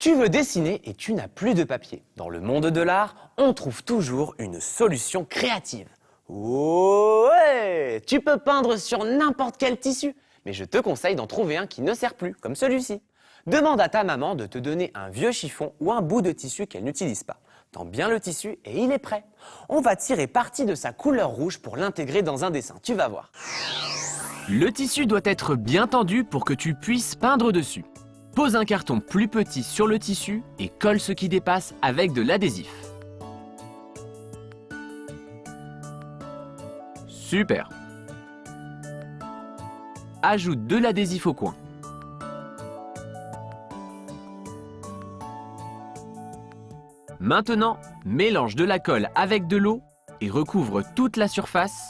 Tu veux dessiner et tu n'as plus de papier. Dans le monde de l'art, on trouve toujours une solution créative. Ouais! Tu peux peindre sur n'importe quel tissu, mais je te conseille d'en trouver un qui ne sert plus, comme celui-ci. Demande à ta maman de te donner un vieux chiffon ou un bout de tissu qu'elle n'utilise pas. Tends bien le tissu et il est prêt. On va tirer parti de sa couleur rouge pour l'intégrer dans un dessin, tu vas voir. Le tissu doit être bien tendu pour que tu puisses peindre dessus. Pose un carton plus petit sur le tissu et colle ce qui dépasse avec de l'adhésif. Super. Ajoute de l'adhésif au coin. Maintenant, mélange de la colle avec de l'eau et recouvre toute la surface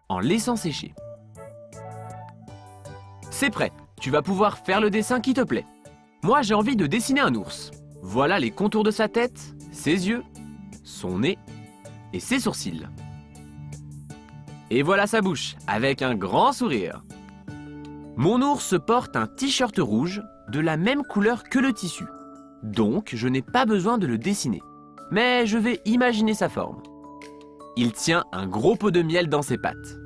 en laissant sécher. C'est prêt, tu vas pouvoir faire le dessin qui te plaît. Moi, j'ai envie de dessiner un ours. Voilà les contours de sa tête, ses yeux, son nez et ses sourcils. Et voilà sa bouche, avec un grand sourire. Mon ours porte un t-shirt rouge de la même couleur que le tissu. Donc, je n'ai pas besoin de le dessiner. Mais je vais imaginer sa forme. Il tient un gros pot de miel dans ses pattes.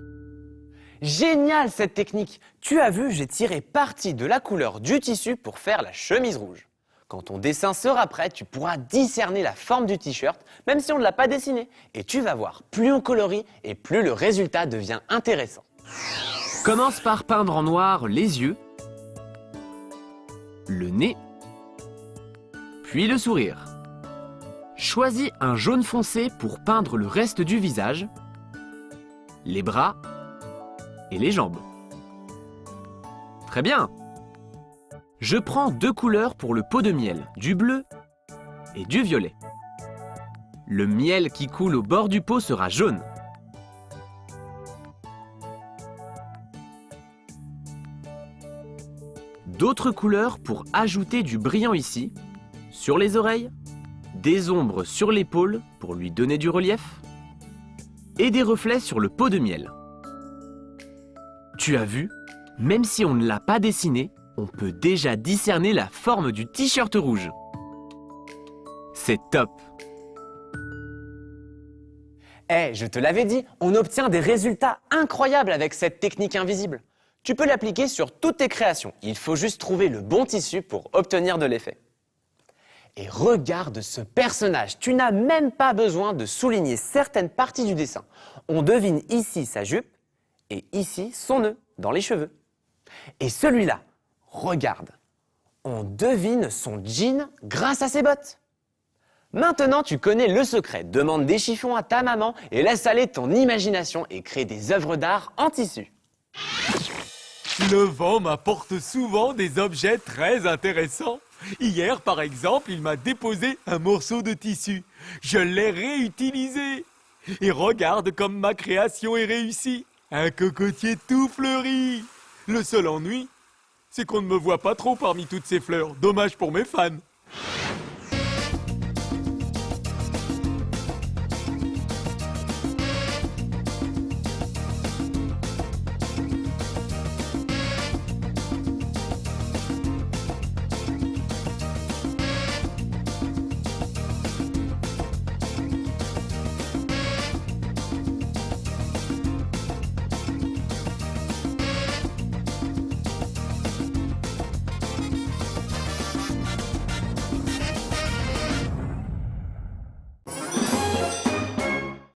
Génial cette technique! Tu as vu, j'ai tiré parti de la couleur du tissu pour faire la chemise rouge. Quand ton dessin sera prêt, tu pourras discerner la forme du t-shirt, même si on ne l'a pas dessiné. Et tu vas voir, plus on colorie et plus le résultat devient intéressant. Commence par peindre en noir les yeux, le nez, puis le sourire. Choisis un jaune foncé pour peindre le reste du visage, les bras et les jambes. Très bien! Je prends 2 couleurs pour le pot de miel, du bleu et du violet. Le miel qui coule au bord du pot sera jaune. D'autres couleurs pour ajouter du brillant ici, sur les oreilles, des ombres sur l'épaule pour lui donner du relief, et des reflets sur le pot de miel. Tu as vu, même si on ne l'a pas dessiné, on peut déjà discerner la forme du t-shirt rouge. C'est top! Je te l'avais dit, on obtient des résultats incroyables avec cette technique invisible. Tu peux l'appliquer sur toutes tes créations. Il faut juste trouver le bon tissu pour obtenir de l'effet. Et regarde ce personnage. Tu n'as même pas besoin de souligner certaines parties du dessin. On devine ici sa jupe et ici son nœud dans les cheveux. Et celui-là, regarde. On devine son jean grâce à ses bottes. Maintenant, tu connais le secret. Demande des chiffons à ta maman et laisse aller ton imagination et crée des œuvres d'art en tissu. Le vent m'apporte souvent des objets très intéressants. Hier, par exemple, il m'a déposé un morceau de tissu. Je l'ai réutilisé. Et regarde comme ma création est réussie. Un cocotier tout fleuri. Le seul ennui, c'est qu'on ne me voit pas trop parmi toutes ces fleurs. Dommage pour mes fans.